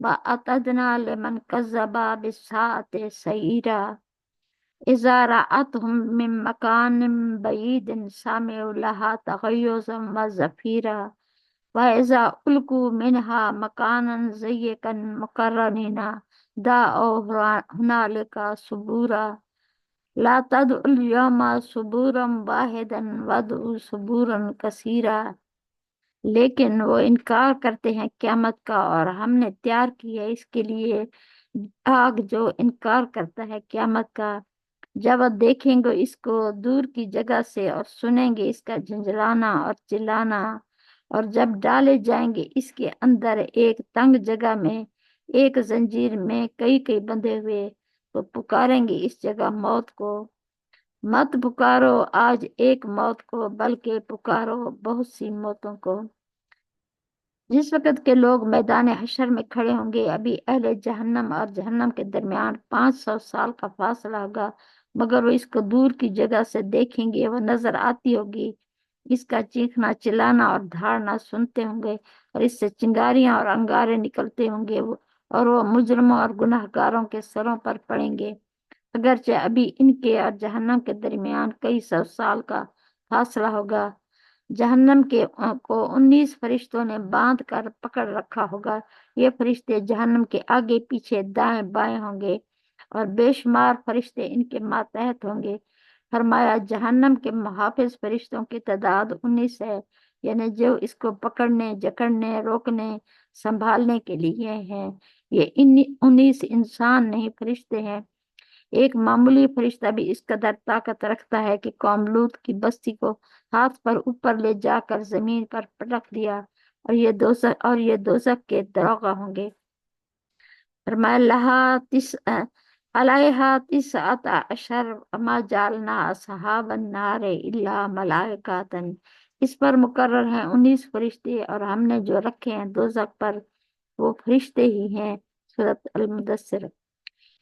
وأعتدنا لمن كذب بالساعة سعيرا إذا رأتهم من مكان بعيد سمعوا لها تغيظا وزفيرا وإذا ألقوا منها مكانا ضيقا مقرنين دعوا هنالك ثبورا لا تدعوا اليوم ثبورا واحدا وادعوا ثبورا كثيرا۔ لیکن وہ انکار کرتے ہیں قیامت کا، اور ہم نے تیار کی ہے اس کے لیے آگ جو انکار کرتا ہے قیامت کا۔ جب وہ دیکھیں گے اس کو دور کی جگہ سے اور سنیں گے اس کا جھنجھلانا اور چلانا، اور جب ڈالے جائیں گے اس کے اندر ایک تنگ جگہ میں، ایک زنجیر میں کئی کئی بندھے ہوئے، تو پکاریں گے اس جگہ موت کو۔ مت پکارو آج ایک موت کو، بلکہ پکارو بہت سی موتوں کو۔ جس وقت کے لوگ میدان حشر میں کھڑے ہوں گے، ابھی اہل جہنم اور جہنم کے درمیان 500 سال کا فاصلہ ہوگا، مگر وہ اس کو دور کی جگہ سے دیکھیں گے، وہ نظر آتی ہوگی، اس کا چیخنا چلانا اور دھاڑنا سنتے ہوں گے، اور اس سے چنگاریاں اور انگارے نکلتے ہوں گے، اور وہ مجرموں اور گناہ گاروں کے سروں پر پڑیں گے، اگرچہ ابھی ان کے اور جہنم کے درمیان کئی سو سال کا فاصلہ ہوگا۔ جہنم کے کو 19 فرشتوں نے باندھ کر پکڑ رکھا ہوگا۔ یہ فرشتے جہنم کے آگے پیچھے دائیں بائیں ہوں گے، اور بے شمار فرشتے ان کے ماتحت ہوں گے۔ فرمایا جہنم کے محافظ فرشتوں کی تعداد 19 ہے، یعنی جو اس کو پکڑنے، جکڑنے، روکنے، سنبھالنے کے لیے ہیں۔ یہ 19 انسان نہیں، فرشتے ہیں۔ ایک معمولی فرشتہ بھی اس قدر طاقت رکھتا ہے کہ قوم لوط کی بستی کو ہاتھ پر اوپر لے جا کر زمین پر پٹک دیا، اور یہ دوزخ کے دروغہ ہوں گے۔ فرمایا علیہا تسعۃ عشر وما جعلنا اصحاب النار الا ملائکۃ، اس پر مقرر ہیں 19 فرشتے، اور ہم نے جو رکھے ہیں دوزخ پر وہ فرشتے ہی ہیں۔ سورۃ المدثر۔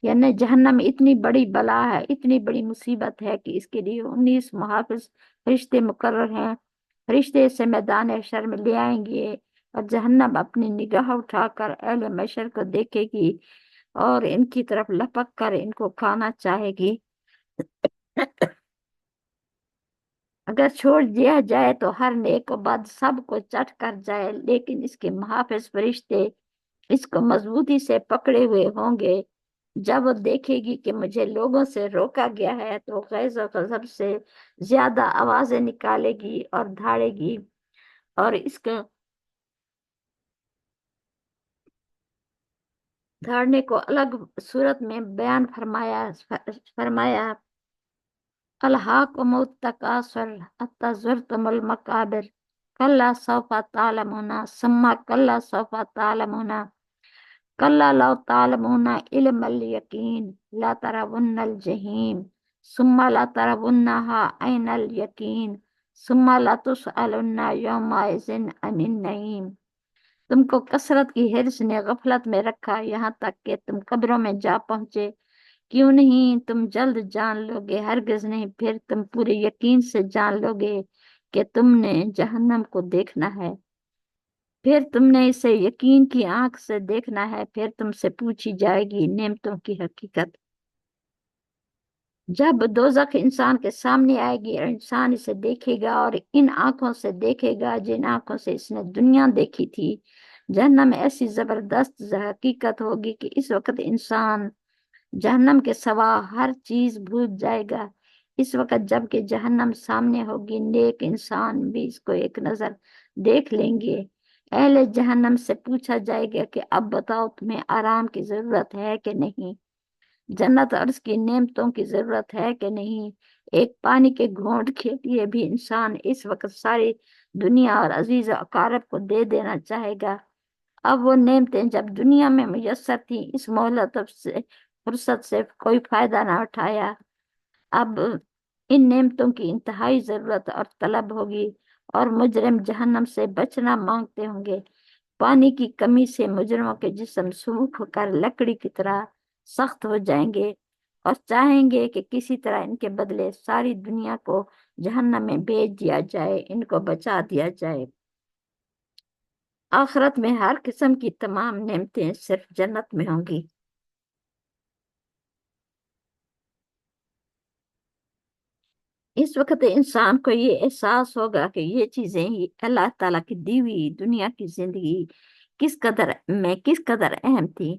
یعنی جہنم اتنی بڑی بلا ہے، اتنی بڑی مصیبت ہے کہ اس کے لیے 19 محافظ فرشتے مقرر ہیں۔ فرشتے اسے میدان حشر میں لے آئیں گے، اور جہنم اپنی نگاہ اٹھا کر اہل محشر کو دیکھے گی اور ان کی طرف لپک کر ان کو کھانا چاہے گی۔ اگر چھوڑ دیا جائے تو ہر نیک و بد سب کو چٹ کر جائے، لیکن اس کے محافظ فرشتے اس کو مضبوطی سے پکڑے ہوئے ہوں گے۔ جب وہ دیکھے گی کہ مجھے لوگوں سے روکا گیا ہے تو غیظ و غضب سے زیادہ آوازیں نکالے گی اور دھاڑے گی، اور اس کو دھاڑنے کو الگ صورت میں بیان فرمایا الہاکم التکاثر حتی زرتم المقابر کلا سوف تعلمون ثم کلا سوف تعلمون کلا لو تعلمون علم الیقین لا ترون الجحیم ثم لا ترونها عین الیقین ثم لا تسألن یومئذ عن النعیم۔ تم کو کثرت کی حرص نے غفلت میں رکھا یہاں تک کہ تم قبروں میں جا پہنچے، کیوں نہیں تم جلد جان لو گے؟ ہرگز نہیں، پھر تم پورے یقین سے جان لو گے کہ تم نے جہنم کو دیکھنا ہے، پھر تم نے اسے یقین کی آنکھ سے دیکھنا ہے، پھر تم سے پوچھی جائے گی نعمتوں کی حقیقت۔ جب دوزخ انسان کے سامنے آئے گی اور انسان اسے دیکھے گا اور ان آنکھوں سے دیکھے گا جن آنکھوں سے اس نے دنیا دیکھی تھی، جہنم ایسی زبردست حقیقت ہوگی کہ اس وقت انسان جہنم کے سوا ہر چیز بھول جائے گا۔ اس وقت جب کہ جہنم سامنے ہوگی، نیک انسان بھی اس کو ایک نظر دیکھ لیں گے۔ اہل جہنم سے پوچھا جائے گا کہ اب بتاؤ تمہیں آرام کی ضرورت ہے کہ نہیں، جنت اور اس کی نعمتوں کی ضرورت ہے کہ نہیں۔ ایک پانی کے گھونٹ کے لیے بھی انسان اس وقت ساری دنیا اور عزیز و اقارب کو دے دینا چاہے گا۔ اب وہ نعمتیں جب دنیا میں میسر تھیں، اس مہلت سے فرصت سے کوئی فائدہ نہ اٹھایا، اب ان نعمتوں کی انتہائی ضرورت اور طلب ہوگی، اور مجرم جہنم سے بچنا مانگتے ہوں گے۔ پانی کی کمی سے مجرموں کے جسم سوکھ کر لکڑی کی طرح سخت ہو جائیں گے، اور چاہیں گے کہ کسی طرح ان کے بدلے ساری دنیا کو جہنم میں بھیج دیا جائے، ان کو بچا دیا جائے۔ آخرت میں ہر قسم کی تمام نعمتیں صرف جنت میں ہوں گی۔ اس وقت انسان کو یہ احساس ہوگا کہ یہ چیزیں ہی اللہ تعالیٰ کی دی ہوئی دنیا کی زندگی کس قدر اہم تھی۔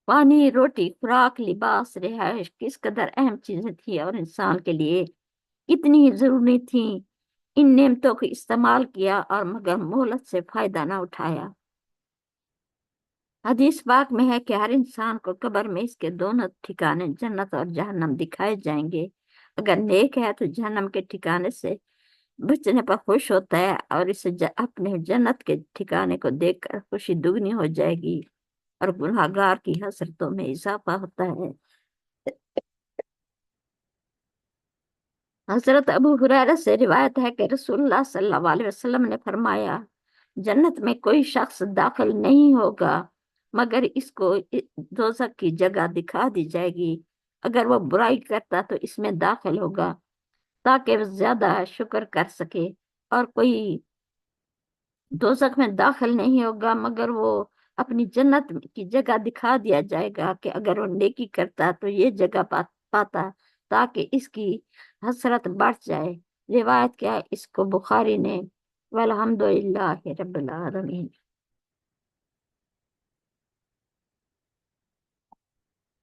پانی، روٹی، خوراک، لباس، رہائش کس قدر اہم چیزیں تھیں اور انسان کے لیے کتنی ضروری تھیں۔ ان نعمتوں کو استعمال کیا اور مگر مہلت سے فائدہ نہ اٹھایا۔ حدیث پاک میں ہے کہ ہر انسان کو قبر میں اس کے دونوں ٹھکانے جنت اور جہنم دکھائے جائیں گے۔ اگر نیک ہے تو جہنم کے ٹھکانے سے بچنے پر خوش ہوتا ہے اور اسے اپنے جنت کے ٹھکانے کو دیکھ کر خوشی دگنی ہو جائے گی، اور گناہگار کی حسرتوں میں اضافہ ہوتا ہے۔ حضرت ابو ہریرہ سے روایت ہے کہ رسول اللہ صلی اللہ علیہ وسلم نے فرمایا، جنت میں کوئی شخص داخل نہیں ہوگا مگر اس کو دوزخ کی جگہ دکھا دی جائے گی۔ اگر وہ برائی کرتا تو اس میں داخل ہوگا تاکہ وہ زیادہ شکر کر سکے، اور کوئی دوزخ میں داخل نہیں ہوگا مگر وہ اپنی جنت کی جگہ دکھا دیا جائے گا کہ اگر وہ نیکی کرتا تو یہ جگہ پاتا تاکہ اس کی حسرت بڑھ جائے۔ روایت کیا اس کو بخاری نے، والحمد للہ رب العالمین۔